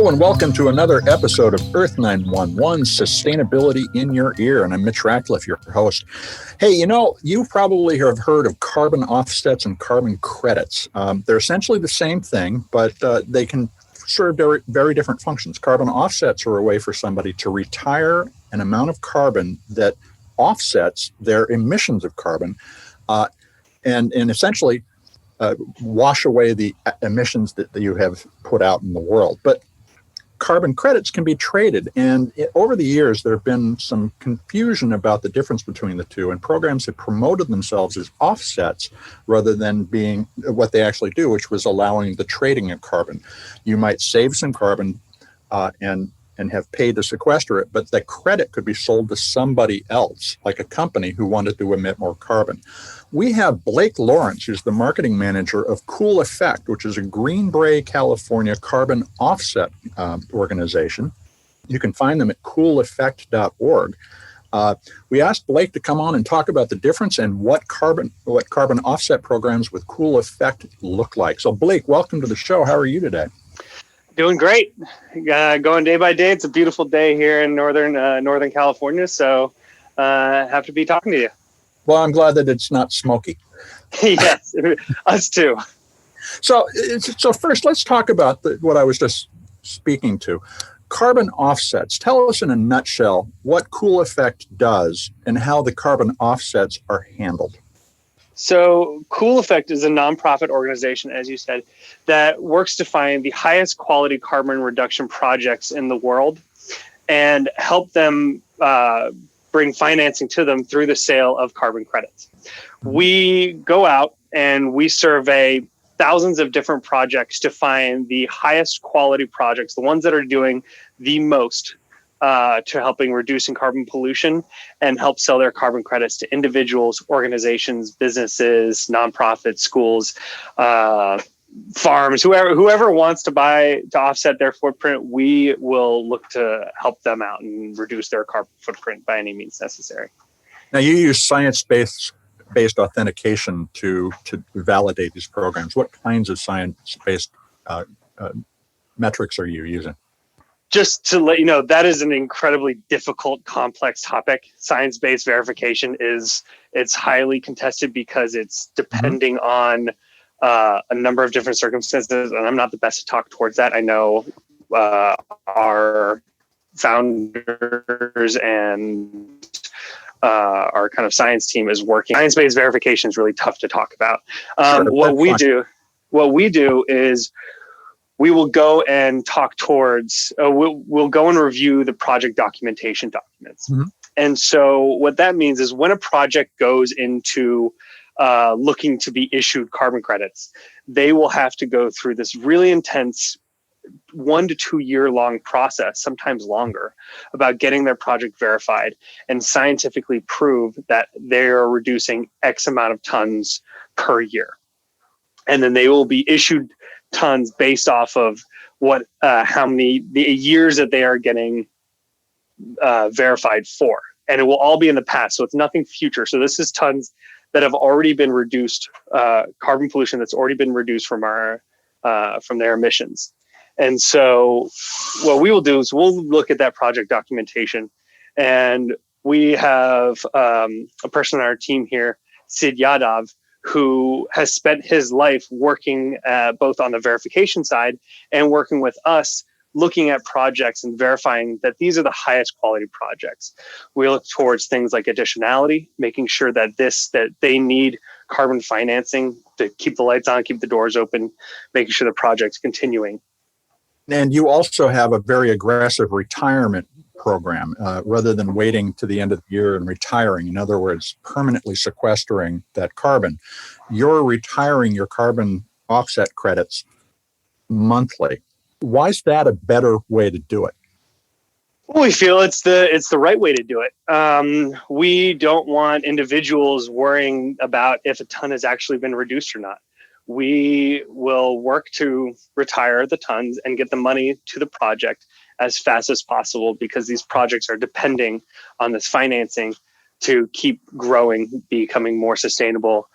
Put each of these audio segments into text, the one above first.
Hello and welcome to another episode of Earth911, Sustainability in Your Ear. And I'm Mitch Ratcliffe, your host. Hey, you probably have heard of carbon offsets and carbon credits. They're essentially the same thing, but they can serve very, very different functions. Carbon offsets are a way for somebody to retire an amount of carbon that offsets their emissions of carbon and essentially wash away the emissions that you have put out in the world. But carbon credits can be traded. And over the years, there have been some confusion about the difference between the two. And programs have promoted themselves as offsets rather than being what they actually do, which was allowing the trading of carbon. You might save some carbon and have paid to sequester it, but the credit could be sold to somebody else, like a company who wanted to emit more carbon. We have Blake Lawrence, who's the marketing manager of Cool Effect, which is a Greenbrae, California carbon offset organization. You can find them at cooleffect.org. We asked Blake to come on and talk about the difference and what carbon offset programs with Cool Effect look like. So Blake, welcome to the show. How are you today? Doing great. Going day by day. It's a beautiful day here in Northern California. So happy to be talking to you. Well, I'm glad that it's not smoky. Yes, us too. So first, let's talk about what I was just speaking to. Carbon offsets. Tell us in a nutshell what Cool Effect does and how the carbon offsets are handled. So Cool Effect is a nonprofit organization, as you said, that works to find the highest quality carbon reduction projects in the world and help them bring financing to them through the sale of carbon credits. We go out and we survey thousands of different projects to find the highest quality projects, the ones that are doing the most to helping reducing carbon pollution and help sell their carbon credits to individuals, organizations, businesses, nonprofits, schools, farms, whoever wants to offset their footprint. We will look to help them out and reduce their carbon footprint by any means necessary. Now, you use science-based authentication to validate these programs. What kinds of science-based metrics are you using? Just to let you know, that is an incredibly difficult, complex topic. Science-based verification it's highly contested because it's depending on a number of different circumstances, and I'm not the best to talk towards that. I know our founders and our kind of science team is working. Science-based verification is really tough to talk about. Sure, what we do is we will go and talk towards, we'll go and review the project documentation documents. Mm-hmm. And so what that means is when a project goes into looking to be issued carbon credits, they will have to go through this really intense 1 to 2 year long process, sometimes longer, about getting their project verified and scientifically prove that they are reducing X amount of tons per year. And then they will be issued tons based off of how many the years that they are getting verified for. And it will all be in the past. So it's nothing future. So this is tons that have already been reduced, carbon pollution that's already been reduced from their emissions. And so what we will do is we'll look at that project documentation, and we have a person on our team here, Sid Yadav, who has spent his life working both on the verification side and working with us, looking at projects and verifying that these are the highest quality projects. We look towards things like additionality, making sure that they need carbon financing to keep the lights on, keep the doors open, making sure the project's continuing. And you also have a very aggressive retirement program rather than waiting to the end of the year and retiring. In other words, permanently sequestering that carbon. You're retiring your carbon offset credits monthly. Why is that a better way to do it? Well, we feel it's the right way to do it. We don't want individuals worrying about if a ton has actually been reduced or not. We will work to retire the tons and get the money to the project as fast as possible, because these projects are depending on this financing to keep growing, becoming more sustainable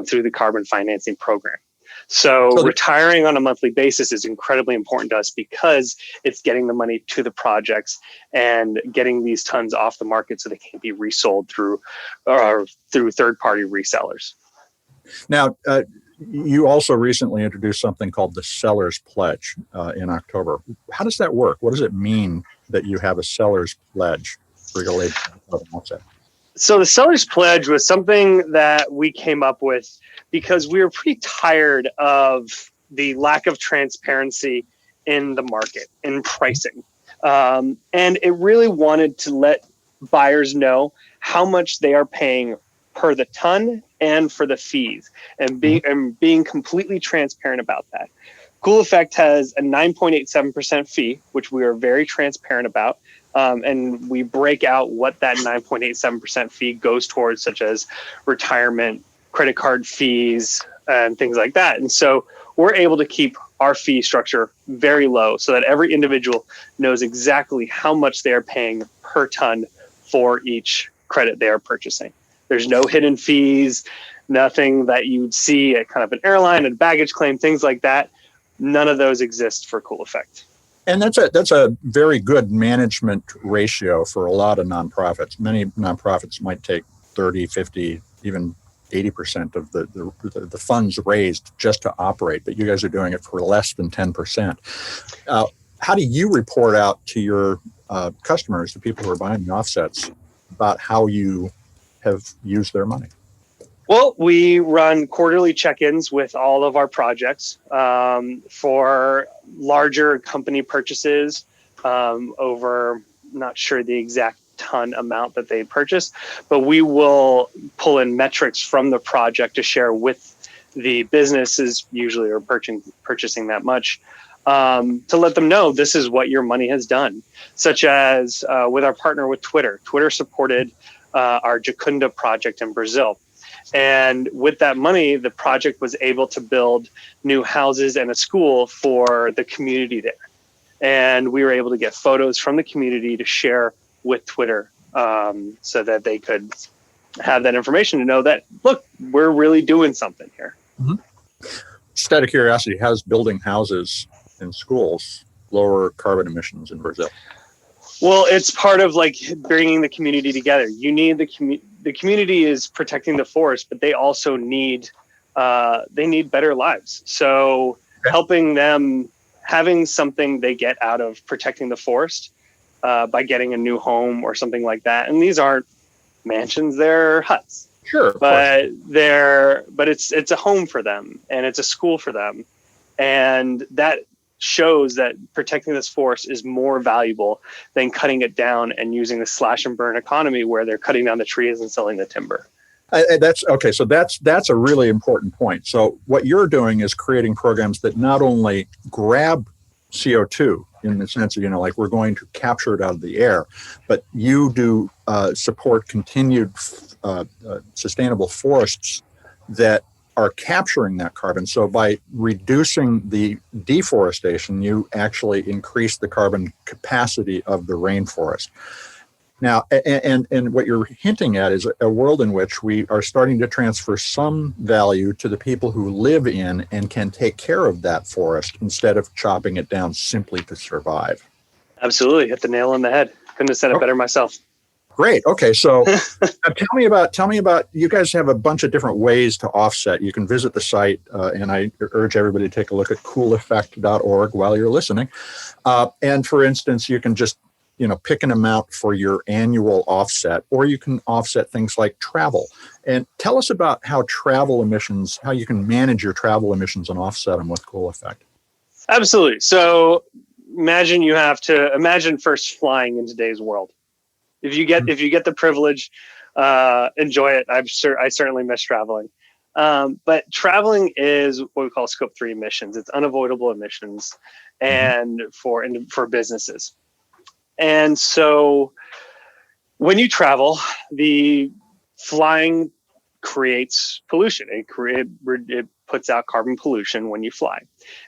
through the carbon financing program. So So retiring on a monthly basis is incredibly important to us because it's getting the money to the projects and getting these tons off the market so they can be resold through third-party resellers. now, you also recently introduced something called the Seller's Pledge in October. How does that work? What does it mean that you have a Seller's Pledge related to carbon offset? So the Seller's Pledge was something that we came up with because we were pretty tired of the lack of transparency in the market, in pricing. And it really wanted to let buyers know how much they are paying per the ton and for the fees, and being completely transparent about that. Cool Effect has a 9.87% fee, which we are very transparent about. And we break out what that 9.87% fee goes towards, such as retirement, credit card fees, and things like that. And so we're able to keep our fee structure very low so that every individual knows exactly how much they are paying per ton for each credit they are purchasing. There's no hidden fees, nothing that you'd see at kind of an airline and baggage claim, things like that. None of those exist for Cool Effect. And that's a very good management ratio for a lot of nonprofits. Many nonprofits might take 30, 50, even 80% of the funds raised just to operate, but you guys are doing it for less than 10%. How do you report out to your customers, the people who are buying the offsets, about how you have used their money? Well, we run quarterly check-ins with all of our projects for larger company purchases over, not sure the exact ton amount that they purchase, but we will pull in metrics from the project to share with the businesses, usually are purchasing that much, to let them know this is what your money has done. Such as with our partner with Twitter. Twitter supported our Jacunda project in Brazil. And with that money, the project was able to build new houses and a school for the community there. And we were able to get photos from the community to share with Twitter so that they could have that information to know that, look, we're really doing something here. Mm-hmm. Just out of curiosity, how's building houses and schools lower carbon emissions in Brazil? Well, it's part of like bringing the community together. You need the community is protecting the forest, but they also need better lives. So helping them, having something they get out of protecting the forest by getting a new home or something like that. And these aren't mansions; they're huts. Sure, but it's a home for them and it's a school for them, and that shows that protecting this forest is more valuable than cutting it down and using the slash and burn economy where they're cutting down the trees and selling the timber. That's okay. So that's a really important point. So what you're doing is creating programs that not only grab CO2 in the sense of, like we're going to capture it out of the air, but you do support continued sustainable forests that are capturing that carbon. So by reducing the deforestation, you actually increase the carbon capacity of the rainforest. Now, and what you're hinting at is a world in which we are starting to transfer some value to the people who live in and can take care of that forest instead of chopping it down simply to survive. Absolutely. Hit the nail on the head. Couldn't have said it better myself. Great. Okay. So tell me about, you guys have a bunch of different ways to offset. You can visit the site, and I urge everybody to take a look at cooleffect.org while you're listening. And for instance, you can just, pick an amount for your annual offset, or you can offset things like travel. And tell us about how you can manage your travel emissions and offset them with Cool Effect. Absolutely. So imagine first flying in today's world. If you get the privilege, enjoy it. I certainly miss traveling. But traveling is what we call Scope 3 emissions. It's unavoidable emissions, and for businesses. And so when you travel, the flying creates pollution. It puts out carbon pollution when you fly.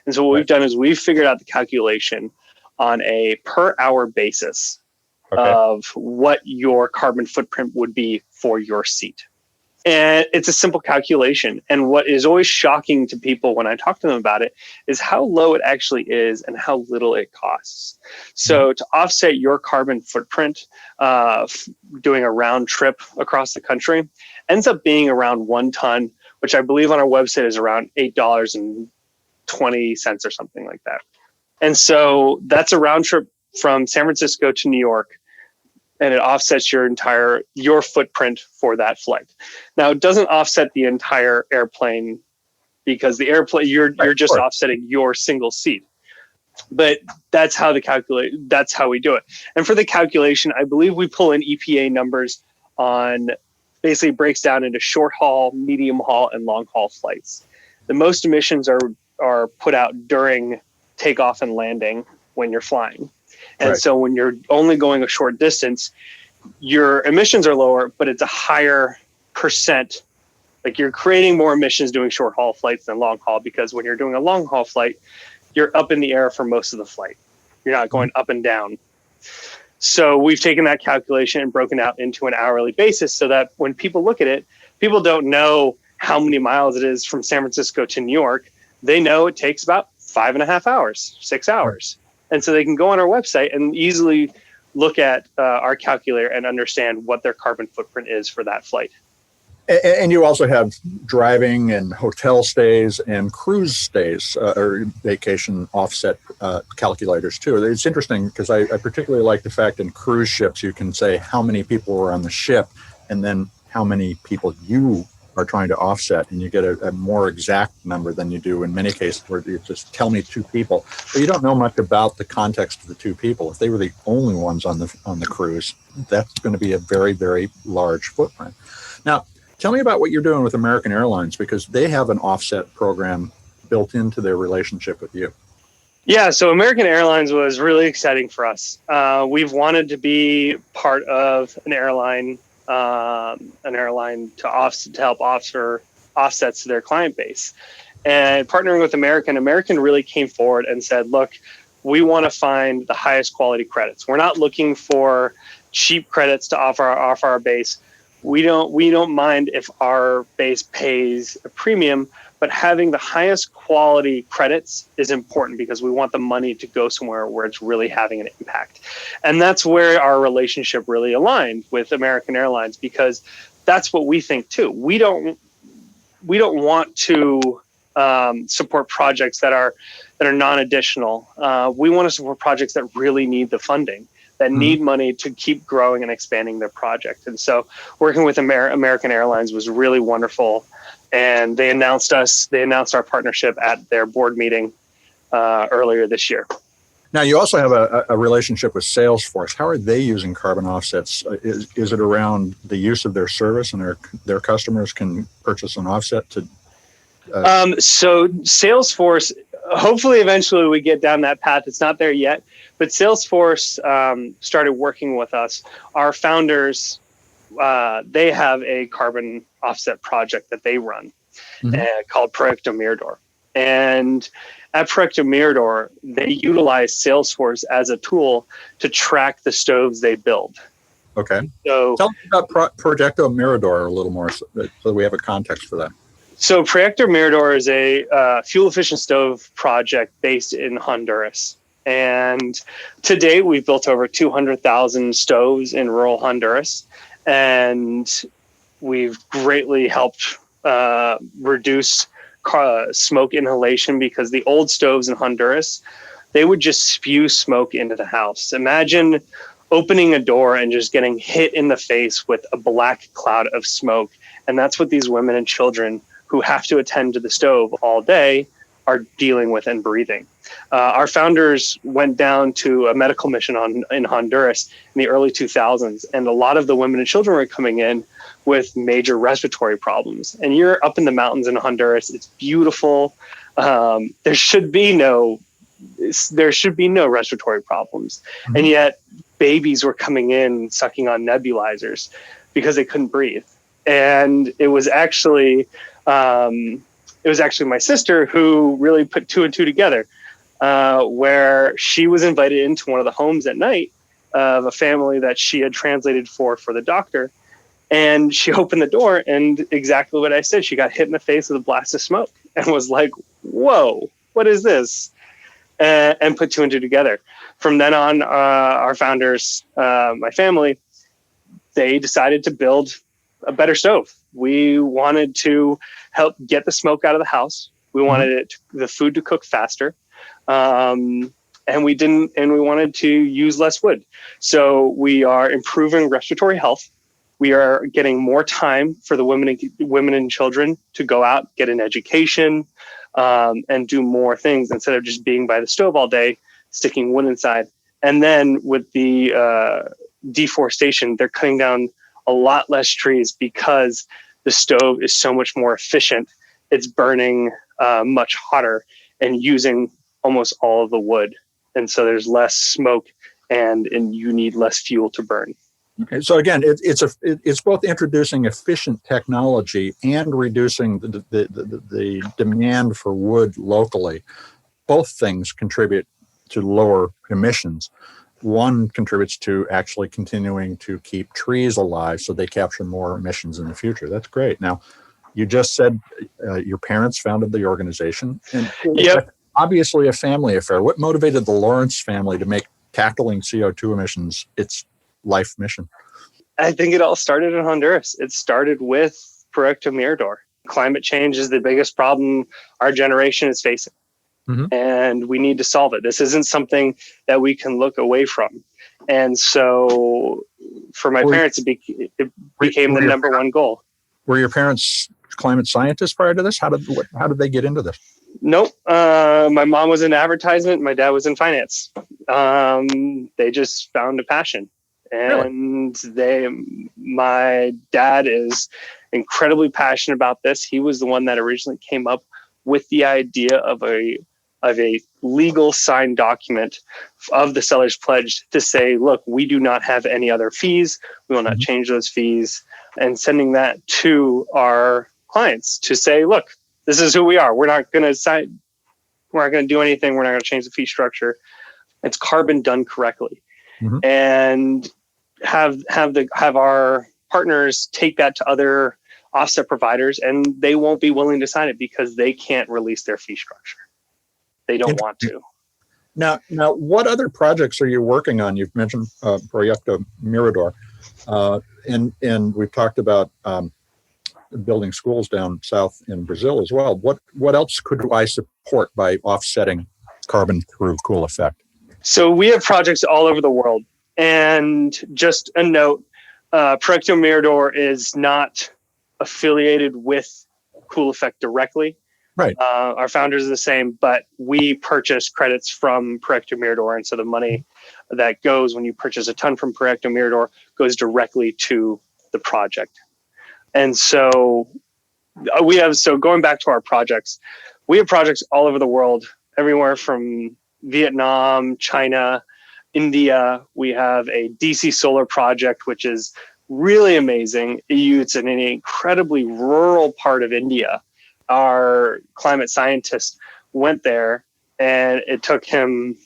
And so what we've done is we've figured out the calculation on a per hour basis of what your carbon footprint would be for your seat. And it's a simple calculation. And what is always shocking to people when I talk to them about it is how low it actually is and how little it costs. So to offset your carbon footprint, doing a round trip across the country ends up being around 1 ton, which I believe on our website is around $8.20 or something like that. And so that's a round trip from San Francisco to New York, and it offsets your footprint for that flight. Now, it doesn't offset the entire airplane, because the airplane you're just offsetting your single seat. But that's how we do it. And for the calculation, I believe we pull in EPA numbers on, basically breaks down into short haul, medium haul, and long haul flights. The most emissions are put out during takeoff and landing when you're flying. And so when you're only going a short distance, your emissions are lower, but it's a higher percent. Like, you're creating more emissions doing short haul flights than long haul, because when you're doing a long haul flight, you're up in the air for most of the flight. You're not going up and down. So we've taken that calculation and broken out into an hourly basis, so that when people look at it, people don't know how many miles it is from San Francisco to New York. They know it takes about 5.5 hours, 6 hours. And so they can go on our website and easily look at our calculator and understand what their carbon footprint is for that flight. And you also have driving and hotel stays and cruise stays or vacation offset calculators too. It's interesting because I particularly like the fact in cruise ships you can say how many people were on the ship and then how many people you are trying to offset, and you get a more exact number than you do in many cases where you just tell me 2 people, but you don't know much about the context of the 2 people. If they were the only ones on the cruise, that's going to be a very, very large footprint. Now, tell me about what you're doing with American Airlines, because they have an offset program built into their relationship with you. Yeah, so American Airlines was really exciting for us. We've wanted to be part of an airline to help offer offsets to their client base. And partnering with American really came forward and said, look, we want to find the highest quality credits. We're not looking for cheap credits to offer our base. We don't mind if our base pays a premium, but having the highest quality credits is important because we want the money to go somewhere where it's really having an impact. And that's where our relationship really aligned with American Airlines, because that's what we think too. We don't want to support projects that are non-additional. We want to support projects that really need the funding, that need money to keep growing and expanding their project. And so working with American Airlines was really wonderful. And they announced our partnership at their board meeting earlier this year. Now, you also have a relationship with Salesforce. How are they using carbon offsets? Is it around the use of their service and their customers can purchase an offset to? So Salesforce, hopefully eventually we get down that path. It's not there yet, but Salesforce started working with us. Our founders, they have a carbon offset project that they run called Proyecto Mirador. And at Proyecto Mirador, they utilize Salesforce as a tool to track the stoves they build. Okay. So tell me about Proyecto Mirador a little more so that we have a context for that. So Proyecto Mirador is a fuel-efficient stove project based in Honduras. And to date, we've built over 200,000 stoves in rural Honduras. And we've greatly helped reduce smoke inhalation, because the old stoves in Honduras, they would just spew smoke into the house. Imagine opening a door and just getting hit in the face with a black cloud of smoke. And that's what these women and children who have to attend to the stove all day are dealing with and breathing. Our founders went down to a medical mission in Honduras in the early 2000s, and a lot of the women and children were coming in with major respiratory problems. And you're up in the mountains in Honduras. It's beautiful. There should be no respiratory problems. And yet babies were coming in sucking on nebulizers because they couldn't breathe. And it was actually my sister who really put 2 and 2 together, where she was invited into one of the homes at night of a family that she had translated for the doctor. And she opened the door, and exactly what I said, she got hit in the face with a blast of smoke and was like, whoa, what is this? And put two and two together. From then on, our founders, my family, they decided to build a better stove. We wanted to help get the smoke out of the house. We wanted the food to cook faster. And we wanted to use less wood. So we are improving respiratory health. We are getting more time for the women and children to go out, get an education, and do more things instead of just being by the stove all day, sticking wood inside. And then with the deforestation, they're cutting down a lot less trees because the stove is so much more efficient. It's burning much hotter and using almost all of the wood. And so there's less smoke and you need less fuel to burn. Okay, so again, it's both introducing efficient technology and reducing the demand for wood locally. Both things contribute to lower emissions. One contributes to actually continuing to keep trees alive so they capture more emissions in the future. That's great. Now, you just said your parents founded the organization, and yep. Obviously a family affair. What motivated the Lawrence family to make tackling CO2 emissions its life mission? I think it all started in Honduras. It started with Proyecto Mirador. Climate change is the biggest problem our generation is facing. And we need to solve it. This isn't something that we can look away from. And so for my parents, it became the number one goal. Were your parents climate scientists prior to this? How did they get into this? Nope. My mom was in advertisement. My dad was in finance. They just found a passion. And my dad is incredibly passionate about this. He was the one that originally came up with the idea of a legal signed document of the seller's pledge to say, look, we do not have any other fees. We will not change those fees, and sending that to our clients to say, look, this is who we are. We're not going to sign. We're not going to do anything. We're not going to change the fee structure. It's carbon done correctly. And have our partners take that to other offset providers, and they won't be willing to sign it because they can't release their fee structure. They don't want to. Now, what other projects are you working on? You've mentioned Proyecto Mirador, and we've talked about building schools down south in Brazil as well. What else could I support by offsetting carbon through cool effect? So we have projects all over the world. And just a note, Proyecto Mirador is not affiliated with Cool Effect directly. Right. Our founders are the same, but we purchase credits from Proyecto Mirador. And so the money that goes when you purchase a ton from Proyecto Mirador goes directly to the project. And so going back to our projects, we have projects all over the world, everywhere from Vietnam, China, India. We have a DC solar project, which is really amazing. It's in an incredibly rural part of India. Our climate scientist went there, and it took him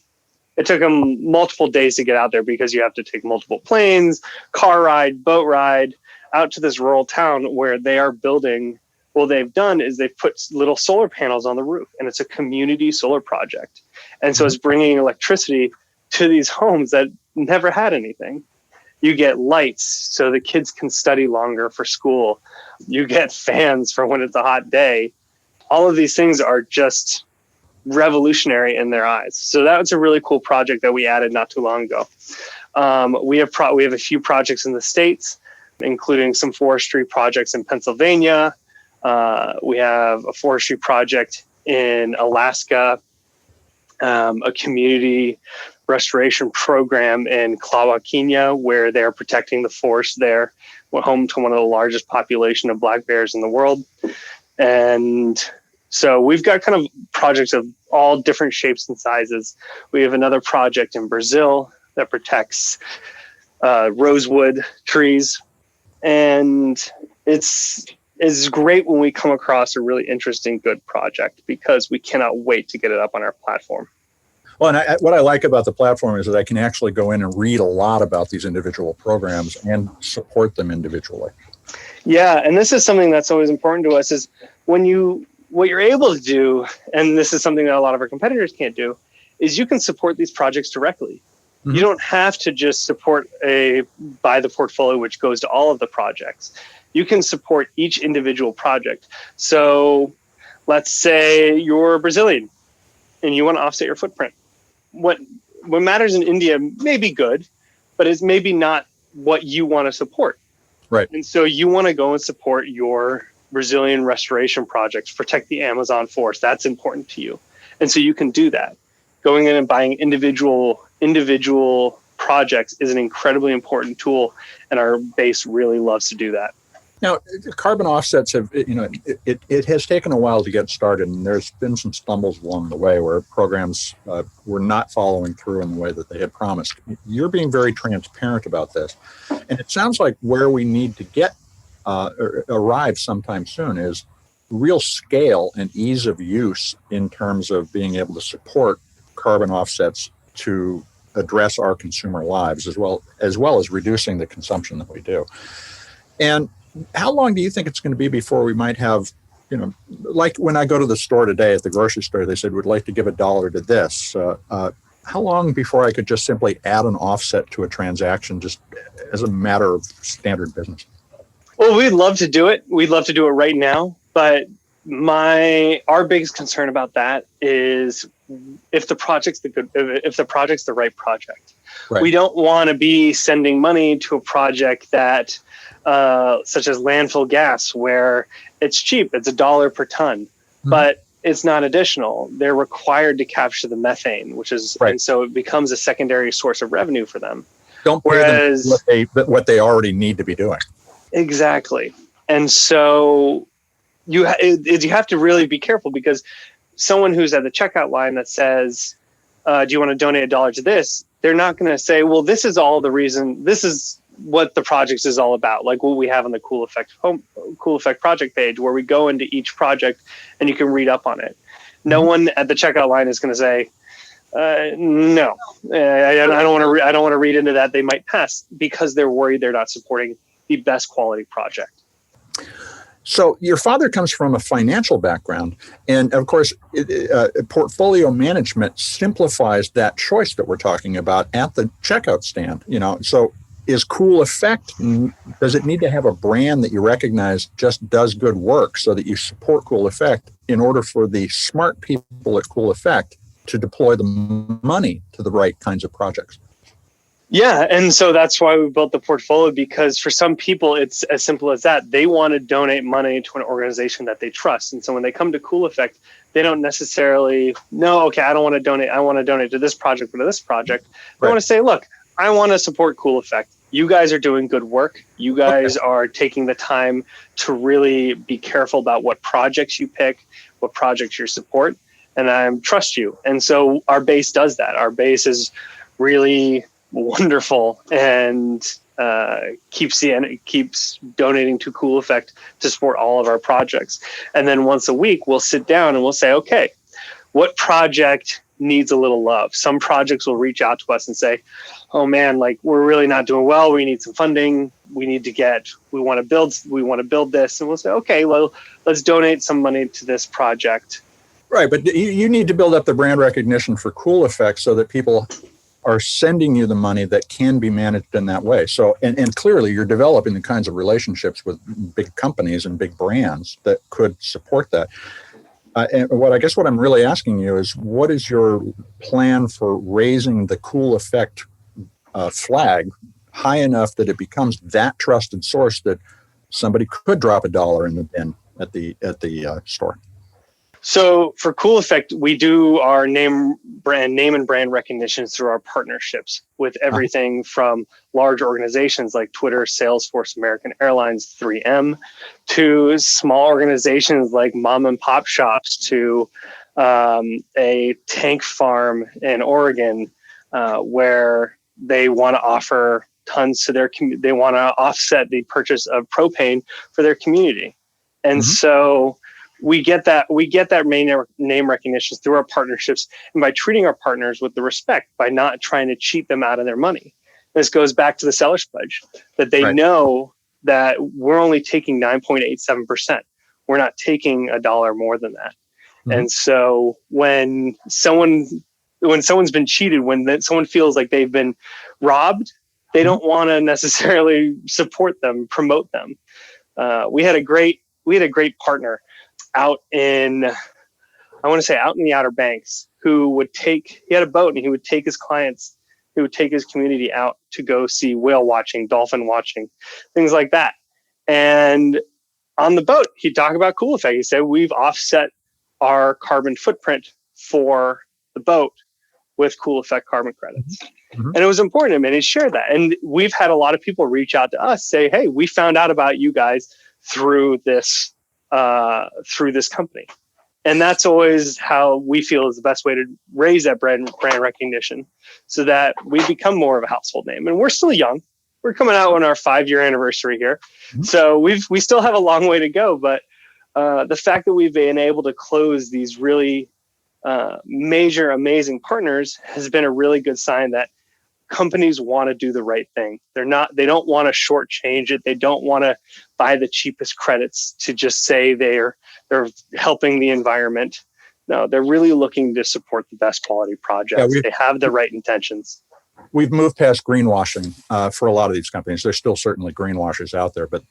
multiple days to get out there because you have to take multiple planes, car ride, boat ride out to this rural town where they are building. What they've done is they've put little solar panels on the roof, and it's a community solar project. And so it's bringing electricity to these homes that never had anything. You get lights so the kids can study longer for school. You get fans for when it's a hot day. All of these things are just revolutionary in their eyes. So that was a really cool project that we added not too long ago. We have a few projects in the States, including some forestry projects in Pennsylvania. We have a forestry project in Alaska, a community restoration program in Klawa, where they're protecting the forest there. We're home to one of the largest population of black bears in the world. And so we've got kind of projects of all different shapes and sizes. We have another project in Brazil that protects rosewood trees. And it's great when we come across a really interesting, good project because we cannot wait to get it up on our platform. Well, and what I like about the platform is that I can actually go in and read a lot about these individual programs and support them individually. Yeah, and this is something that's always important to us is what you're able to do, and this is something that a lot of our competitors can't do, is you can support these projects directly. Mm-hmm. You don't have to just support buy the portfolio, which goes to all of the projects. You can support each individual project. So let's say you're Brazilian and you want to offset your footprint. What matters in India may be good, but it's maybe not what you want to support. Right. And so you want to go and support your Brazilian restoration projects, protect the Amazon forest. That's important to you. And so you can do that. Going in and buying individual projects is an incredibly important tool, and our base really loves to do that. Now, carbon offsets have, it has taken a while to get started, and there's been some stumbles along the way where programs were not following through in the way that they had promised. You're being very transparent about this, and it sounds like where we need to get arrive sometime soon is real scale and ease of use in terms of being able to support carbon offsets to address our consumer lives as well as reducing the consumption that we do. And how long do you think it's going to be before we might have, like when I go to the store today at the grocery store, they said, we'd like to give $1 to this. How long before I could just simply add an offset to a transaction just as a matter of standard business? Well, we'd love to do it. We'd love to do it right now. But our biggest concern about that is if the project's the right project. Right. We don't want to be sending money to a project that such as landfill gas, where it's cheap, it's $1 per ton, but it's not additional. They're required to capture the methane, which is, right. And so it becomes a secondary source of revenue for them. Don't pay them what they already need to be doing. Exactly. And so you have to really be careful, because someone who's at the checkout line that says, do you want to donate $1 to this? They're not going to say, well, this is all the reason, this is what the project is all about. Like what we have on the Cool Effect project page, where we go into each project and you can read up on it. No one at the checkout line is going to say, no, I don't want to read into that. They might pass because they're worried they're not supporting the best quality project. So your father comes from a financial background, and of course, portfolio management simplifies that choice that we're talking about at the checkout stand. So is Cool Effect, does it need to have a brand that you recognize just does good work so that you support Cool Effect in order for the smart people at Cool Effect to deploy the money to the right kinds of projects? Yeah, and so that's why we built the portfolio, because for some people, it's as simple as that. They want to donate money to an organization that they trust. And so when they come to Cool Effect, they don't necessarily know, okay, I don't want to donate. I want to donate to this project or to this project. They want to say, look, I want to support Cool Effect. You guys are doing good work. You guys are taking the time to really be careful about what projects you pick, what projects you support, and I trust you. And so our base does that. Our base is really wonderful and keeps donating to Cool Effect to support all of our projects. And then once a week, we'll sit down and we'll say, okay, what project needs a little love? Some projects will reach out to us and say, oh man, like we're really not doing well. We need some funding. We want to build this. And we'll say, okay, well, let's donate some money to this project. Right. But you need to build up the brand recognition for Cool Effect so that people are sending you the money that can be managed in that way. So, and clearly you're developing the kinds of relationships with big companies and big brands that could support that. And what I'm really asking you is, what is your plan for raising the Cool Effect flag high enough that it becomes that trusted source that somebody could drop $1 in the bin at the store? So for Cool Effect, we do our name and brand recognition through our partnerships with everything from large organizations like Twitter, Salesforce, American Airlines, 3M, to small organizations like mom and pop shops, to a tank farm in Oregon where they want to offer tons to they want to offset the purchase of propane for their community. And so we get that name recognition through our partnerships, and by treating our partners with the respect, by not trying to cheat them out of their money. This goes back to the seller's pledge, that they know that we're only taking 9.87%. We're not taking $1 more than that. Mm-hmm. And so when someone's been cheated, when someone feels like they've been robbed, they don't want to necessarily support them, promote them. We had a great partner out in the Outer Banks he had a boat, and he would take his clients, he would take his community out to go see whale watching, dolphin watching, things like that. And on the boat, he'd talk about Cool Effect. He said, we've offset our carbon footprint for the boat with Cool Effect carbon credits. Mm-hmm. And it was important to him, and he shared that. And we've had a lot of people reach out to us, say, hey, we found out about you guys through this company. And that's always how we feel is the best way to raise that brand recognition, so that we become more of a household name. And we're still young. We're coming out on our 5-year anniversary here. Mm-hmm. So we still have a long way to go. But the fact that we've been able to close these really major, amazing partners has been a really good sign that companies want to do the right thing. They don't want to shortchange it. They don't want to buy the cheapest credits to just say they're helping the environment. No, they're really looking to support the best quality projects. They have the right intentions. We've moved past greenwashing for a lot of these companies. There's still certainly greenwashers out there, but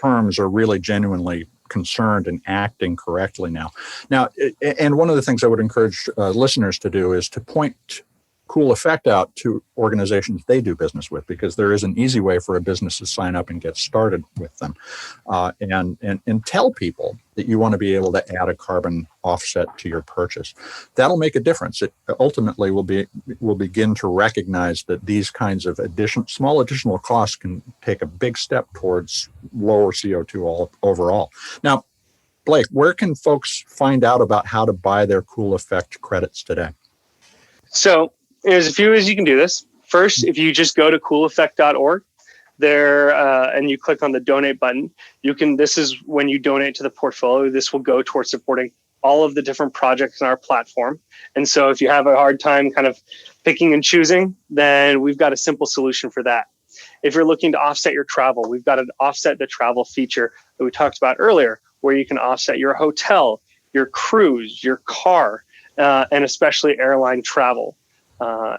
firms are really genuinely concerned and acting correctly now. And one of the things I would encourage listeners to do is to point Cool Effect out to organizations they do business with, because there is an easy way for a business to sign up and get started with them, and tell people that you want to be able to add a carbon offset to your purchase. That'll make a difference. It ultimately will begin to recognize that these kinds of small additional costs can take a big step towards lower CO2 overall. Now, Blake, where can folks find out about how to buy their Cool Effect credits today? So there's a few ways you can do this. First, if you just go to cooleffect.org there and you click on the donate button, this is when you donate to the portfolio. This will go towards supporting all of the different projects in our platform. And so if you have a hard time kind of picking and choosing, then we've got a simple solution for that. If you're looking to offset your travel, we've got an offset the travel feature that we talked about earlier, where you can offset your hotel, your cruise, your car, and especially airline travel.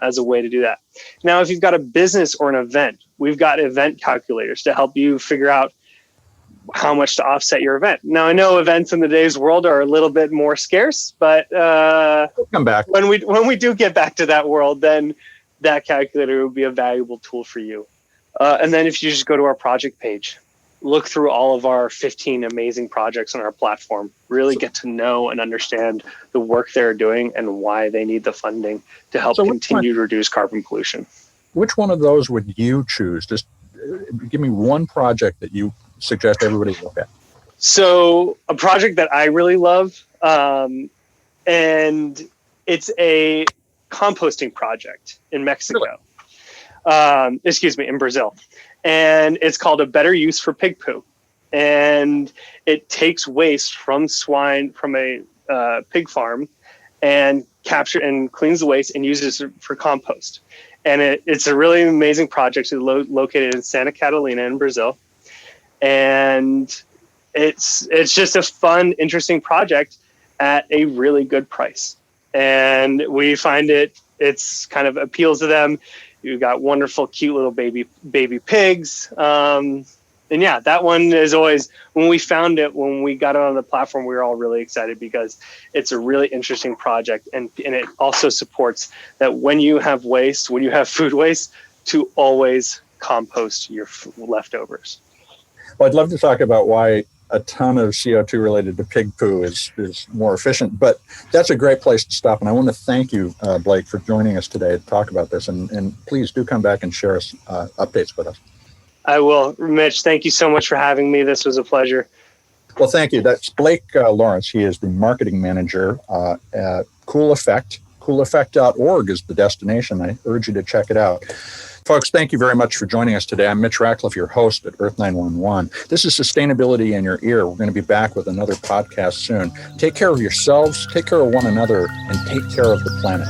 As a way to do that. Now, if you've got a business or an event, we've got event calculators to help you figure out how much to offset your event. Now, I know events in today's world are a little bit more scarce, but we'll come back. When we do get back to that world, then that calculator will be a valuable tool for you. And then if you just go to our project page, look through all of our 15 amazing projects on our platform, really get to know and understand the work they're doing and why they need the funding to help continue to reduce carbon pollution. Which one of those would you choose? Just give me one project that you suggest everybody look at. So a project that I really love, and it's a composting project in Mexico. Really? In Brazil. And it's called A Better Use for Pig Poo. And it takes waste from a pig farm and cleans the waste and uses it for compost. And it's a really amazing project. It's located in Santa Catalina in Brazil. And it's just a fun, interesting project at a really good price. And we find it's kind of appeals to them. You've got wonderful, cute little baby pigs. And yeah, that one is always, when we found it, when we got it on the platform, we were all really excited because it's a really interesting project. And it also supports that when you have food waste, to always compost your leftovers. Well, I'd love to talk about why a ton of CO2 related to pig poo is more efficient, but that's a great place to stop. And I want to thank you, Blake, for joining us today to talk about this. And please do come back and share us updates with us. I will. Mitch, thank you so much for having me. This was a pleasure. Well, thank you. That's Blake Lawrence. He is the marketing manager at Cool Effect. CoolEffect.org is the destination. I urge you to check it out. Folks, thank you very much for joining us today. I'm Mitch Ratcliffe, your host at Earth911. This is Sustainability in Your Ear. We're going to be back with another podcast soon. Take care of yourselves, take care of one another, and take care of the planet.